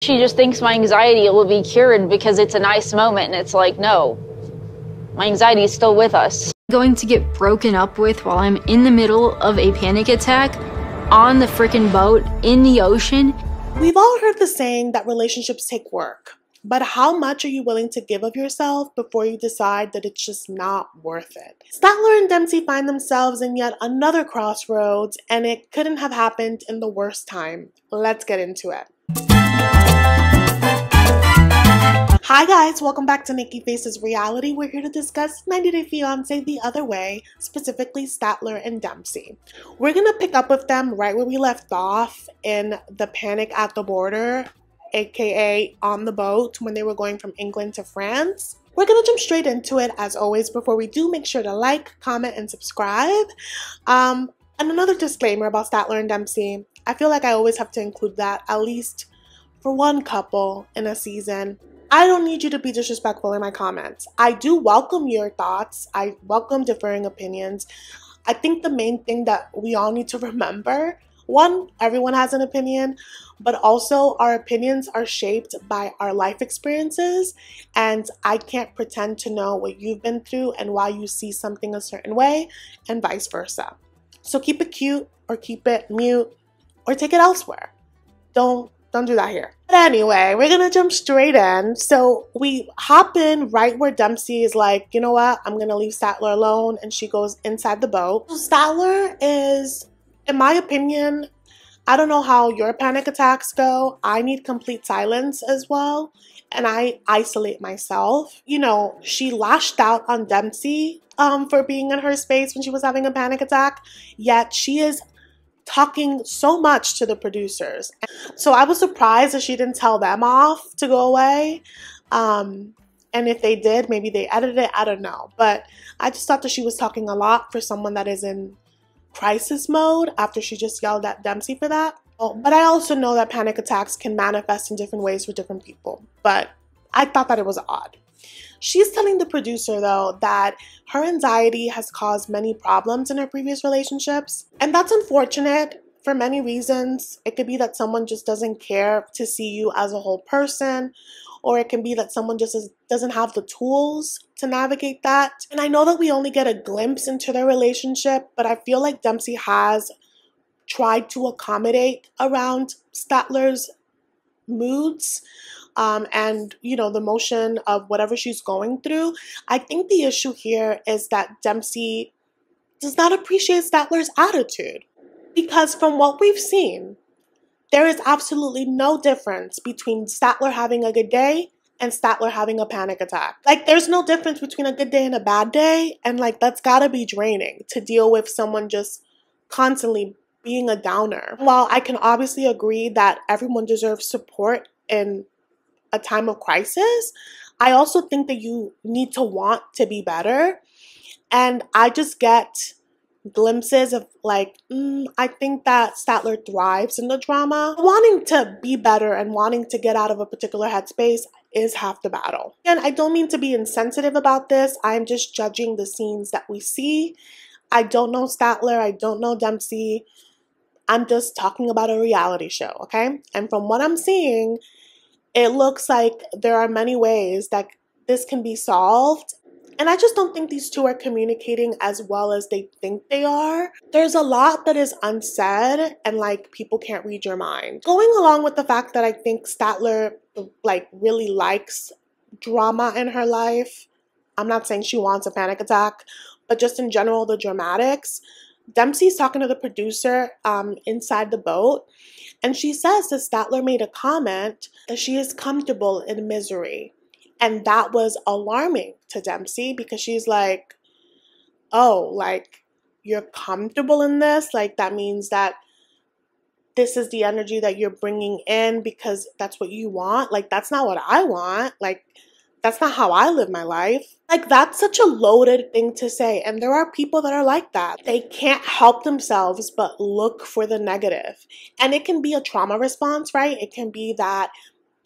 She just thinks my anxiety will be cured because it's a nice moment, and it's like, no, my anxiety is still with us. Going to get broken up with while I'm in the middle of a panic attack on the freaking boat in the ocean. We've all heard the saying that relationships take work, but how much are you willing to give of yourself before you decide that it's just not worth it? Statler and Dempsey find themselves in yet another crossroads, and it couldn't have happened in the worst time. Let's get into it. Hi guys, welcome back to Nikki Faces Reality. We're here to discuss 90 Day Fiance The Other Way, specifically Statler and Dempsey. We're gonna pick up with them right where we left off in the panic at the border, aka on the boat when they were going from England to France. We're gonna jump straight into it. As always, before we do, make sure to like, comment, and subscribe. And another disclaimer about Statler and Dempsey. I feel like I always have to include that, at least for one couple in a season. I don't need you to be disrespectful in my comments. I do welcome your thoughts. I welcome differing opinions. I think the main thing that we all need to remember, one, everyone has an opinion, but also our opinions are shaped by our life experiences, and I can't pretend to know what you've been through and why you see something a certain way, and vice versa. So keep it cute, or keep it mute, or take it elsewhere. Don't do that here. But anyway, we're gonna jump straight in. So we hop in right where Dempsey is like, you know what, I'm gonna leave Statler alone, and she goes inside the boat. So Statler is, in my opinion, I don't know how your panic attacks go. I need complete silence as well, and I isolate myself. You know, she lashed out on Dempsey for being in her space when she was having a panic attack, yet she is talking so much to the producers. So I was surprised that she didn't tell them off to go away. And if they did, maybe they edited it, I don't know. But I just thought that she was talking a lot for someone that is in crisis mode after she just yelled at Dempsey for that. But I also know that panic attacks can manifest in different ways for different people. But I thought that it was odd. She's telling the producer, though, that her anxiety has caused many problems in her previous relationships. And that's unfortunate for many reasons. It could be that someone just doesn't care to see you as a whole person, or it can be that someone just doesn't have the tools to navigate that. And I know that we only get a glimpse into their relationship, but I feel like Dempsey has tried to accommodate around Statler's moods. And, you know, the motion of whatever she's going through. I think the issue here is that Dempsey does not appreciate Statler's attitude. Because from what we've seen, there is absolutely no difference between Statler having a good day and Statler having a panic attack. Like, there's no difference between a good day and a bad day. And, like, that's gotta be draining to deal with someone just constantly being a downer. While I can obviously agree that everyone deserves support in a time of crisis, I also think that you need to want to be better. And I just get glimpses of like, I think that Statler thrives in the drama. Wanting to be better and wanting to get out of a particular headspace is half the battle. And I don't mean to be insensitive about this. I'm just judging the scenes that we see. I don't know Statler. I don't know Dempsey. I'm just talking about a reality show, okay? And from what I'm seeing, it looks like there are many ways that this can be solved. And I just don't think these two are communicating as well as they think they are. There's a lot that is unsaid, and like, people can't read your mind. Going along with the fact that I think Statler like really likes drama in her life. I'm not saying she wants a panic attack, but just in general, the dramatics. Dempsey's talking to the producer inside the boat, and she says that Statler made a comment that she is comfortable in misery. And that was alarming to Dempsey because she's like, oh, like, you're comfortable in this? Like, that means that this is the energy that you're bringing in because that's what you want? Like, that's not what I want. Like, that's not how I live my life. Like, that's such a loaded thing to say. And there are people that are like that. They can't help themselves but look for the negative. And it can be a trauma response, right? It can be that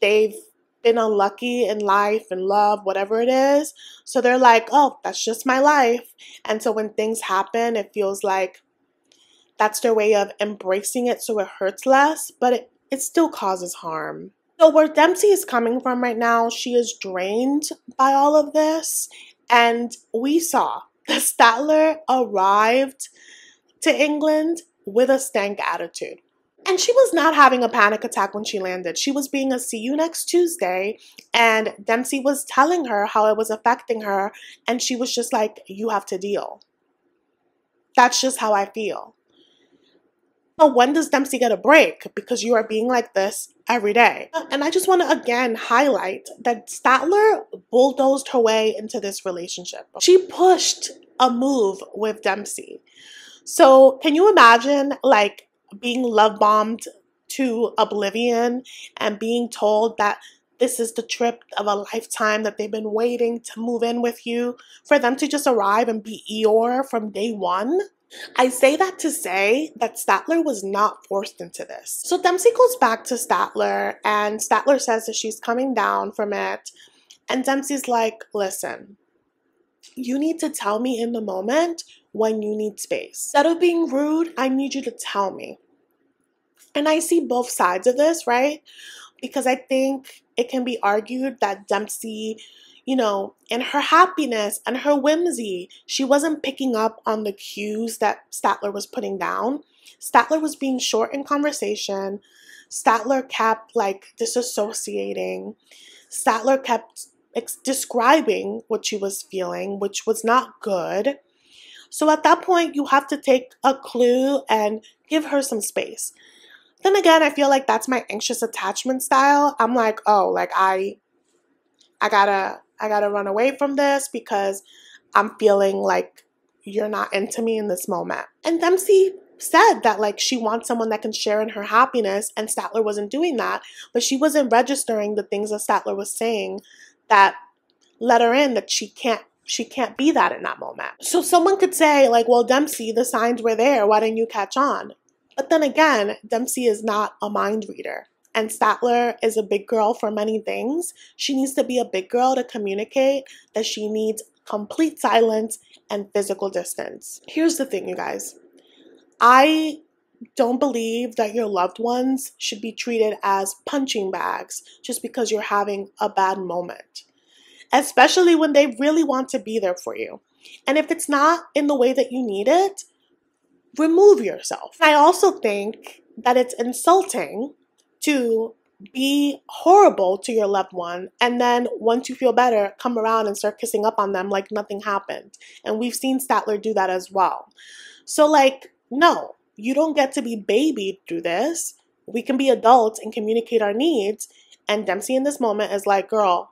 they've been unlucky in life and love, whatever it is. So they're like, oh, that's just my life. And so when things happen, it feels like that's their way of embracing it so it hurts less, but it still causes harm. So where Dempsey is coming from right now, she is drained by all of this. And we saw that Statler arrived to England with a stank attitude. And she was not having a panic attack when she landed. She was being a see you next Tuesday, and Dempsey was telling her how it was affecting her, and she was just like, you have to deal. That's just how I feel. But when does Dempsey get a break? Because you are being like this every day. And I just want to again highlight that Statler bulldozed her way into this relationship. She pushed a move with Dempsey. So can you imagine like being love bombed to oblivion and being told that this is the trip of a lifetime, that they've been waiting to move in with you, for them to just arrive and be Eeyore from day one? I say that to say that Statler was not forced into this. So Dempsey goes back to Statler, and Statler says that she's coming down from it. And Dempsey's like, listen, you need to tell me in the moment when you need space. Instead of being rude, I need you to tell me. And I see both sides of this, right? Because I think it can be argued that Dempsey, you know, in her happiness and her whimsy, she wasn't picking up on the cues that Statler was putting down. Statler was being short in conversation. Statler kept like disassociating. Statler kept describing what she was feeling, which was not good. So at that point, you have to take a clue and give her some space. Then again, I feel like that's my anxious attachment style. I'm like, oh, like I gotta run away from this because I'm feeling like you're not into me in this moment. And Dempsey said that like she wants someone that can share in her happiness, and Statler wasn't doing that, but she wasn't registering the things that Statler was saying that let her in that she can't be that in that moment. So someone could say like, well, Dempsey, the signs were there. Why didn't you catch on? But then again, Dempsey is not a mind reader. And Statler is a big girl for many things. She needs to be a big girl to communicate that she needs complete silence and physical distance. Here's the thing, you guys. I don't believe that your loved ones should be treated as punching bags just because you're having a bad moment, especially when they really want to be there for you. And if it's not in the way that you need it, remove yourself. I also think that it's insulting to be horrible to your loved one, and then once you feel better, come around and start kissing up on them like nothing happened. And we've seen Statler do that as well. So like, no, you don't get to be babied through this. We can be adults and communicate our needs. And Dempsey in this moment is like, girl,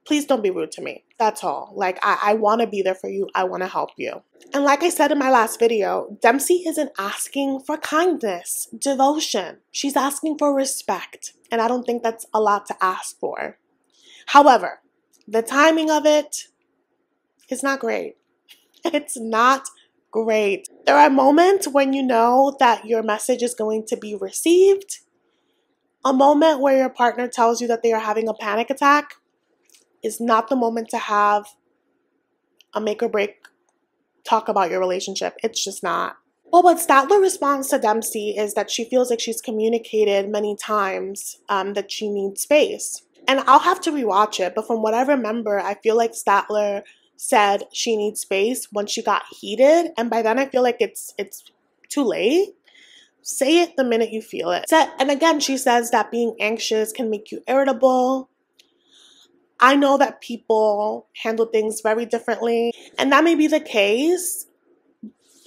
please don't be rude to me. That's all. Like, I want to be there for you. I want to help you. And like I said in my last video, Dempsey isn't asking for kindness, devotion. She's asking for respect. And I don't think that's a lot to ask for. However, the timing of it is not great. It's not great. There are moments when you know that your message is going to be received. A moment where your partner tells you that they are having a panic attack is not the moment to have a make or break talk about your relationship. It's just not. Well, what Statler responds to Dempsey is that she feels like she's communicated many times that she needs space. And I'll have to rewatch it, but from what I remember, I feel like Statler said she needs space when she got heated, and by then I feel like it's too late. Say it the minute you feel it. And again, she says that being anxious can make you irritable. I know that people handle things very differently, and that may be the case.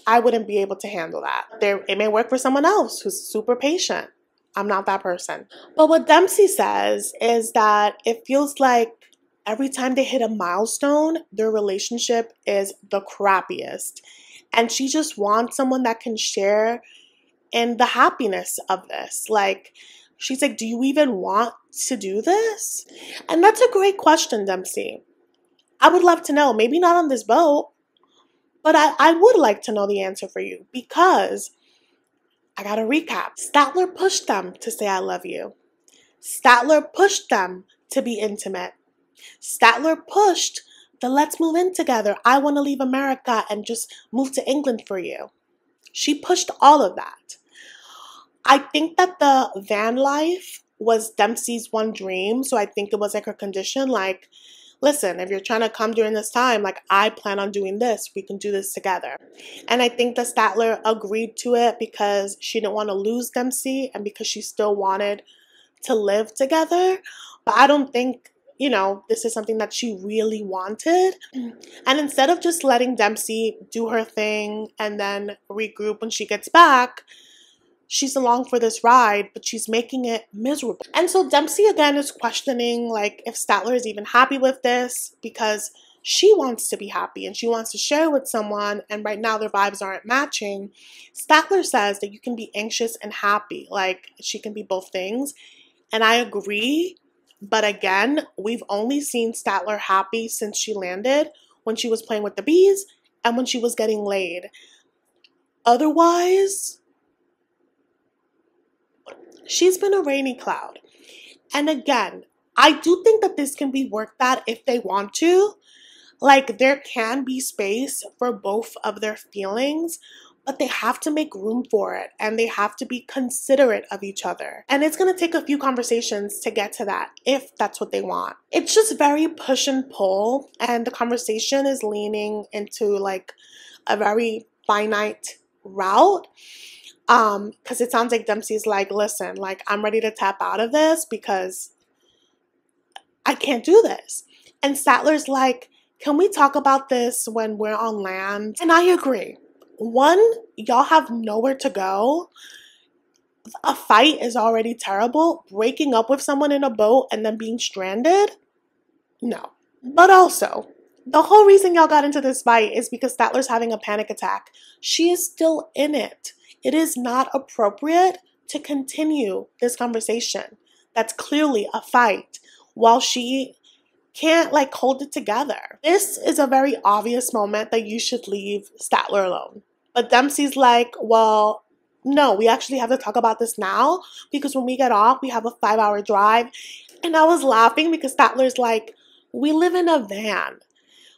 I wouldn't be able to handle that. It may work for someone else who's super patient. I'm not that person. But what Dempsey says is that it feels like every time they hit a milestone, their relationship is the crappiest. And she just wants someone that can share in the happiness of this. Like, she's like, do you even want to do this? And that's a great question, Dempsey. I would love to know. Maybe not on this boat, but I would like to know the answer for you, because I gotta recap. Statler pushed them to say I love you. Statler pushed them to be intimate. Statler pushed the let's move in together. I want to leave America and just move to England for you. She pushed all of that. I think that the van life was Dempsey's one dream. So I think it was like her condition, like, listen, if you're trying to come during this time, like, I plan on doing this. We can do this together. And I think that Statler agreed to it because she didn't want to lose Dempsey and because she still wanted to live together. But I don't think, you know, this is something that she really wanted. And instead of just letting Dempsey do her thing and then regroup when she gets back, she's along for this ride, but she's making it miserable. And so Dempsey again is questioning, like, if Statler is even happy with this, because she wants to be happy and she wants to share with someone, and right now their vibes aren't matching. Statler says that you can be anxious and happy, like she can be both things. And I agree, but again, we've only seen Statler happy since she landed, when she was playing with the bees and when she was getting laid. Otherwise, she's been a rainy cloud. And again, I do think that this can be worked at if they want to. Like, there can be space for both of their feelings, but they have to make room for it and they have to be considerate of each other. And it's going to take a few conversations to get to that, if that's what they want. It's just very push and pull, and the conversation is leaning into like a very finite route. Because it sounds like Dempsey's like, listen, like, I'm ready to tap out of this because I can't do this. And Statler's like, can we talk about this when we're on land? And I agree. One, y'all have nowhere to go. A fight is already terrible. Breaking up with someone in a boat and then being stranded? No. But also, the whole reason y'all got into this fight is because Statler's having a panic attack. She is still in it. It is not appropriate to continue this conversation. That's clearly a fight while she can't like hold it together. This is a very obvious moment that you should leave Statler alone. But Dempsey's like, well, no, we actually have to talk about this now because when we get off, we have a 5-hour drive. And I was laughing because Statler's like, we live in a van.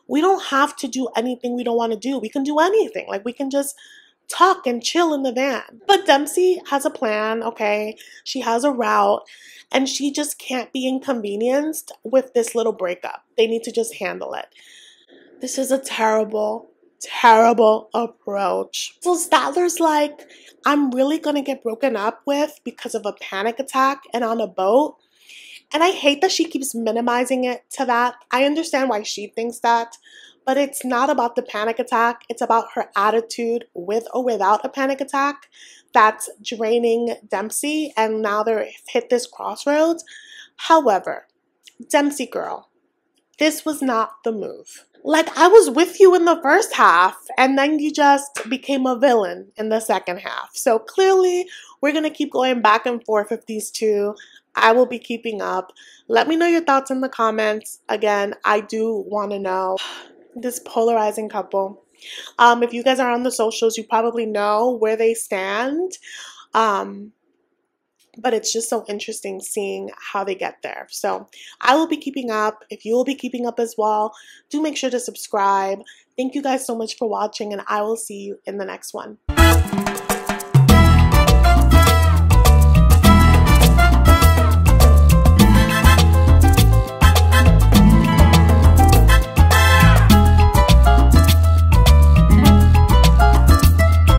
We don't have to do anything we don't want to do. We can do anything. Like, we can just talk and chill in the van. But Dempsey has a plan, okay? She has a route, and she just can't be inconvenienced with this little breakup. They need to just handle it. This is a terrible, terrible approach. So Statler's like, I'm really gonna get broken up with because of a panic attack and on a boat. And I hate that she keeps minimizing it to that. I understand why she thinks that, but it's not about the panic attack. It's about her attitude with or without a panic attack that's draining Dempsey, and now they've hit this crossroads. However, Dempsey girl, this was not the move. Like, I was with you in the first half, and then you just became a villain in the second half. So clearly, we're going to keep going back and forth with these two. I will be keeping up. Let me know your thoughts in the comments. Again, I do want to know this polarizing couple. If you guys are on the socials, you probably know where they stand. But it's just so interesting seeing how they get there. So I will be keeping up. If you will be keeping up as well, do make sure to subscribe. Thank you guys so much for watching, and I will see you in the next one.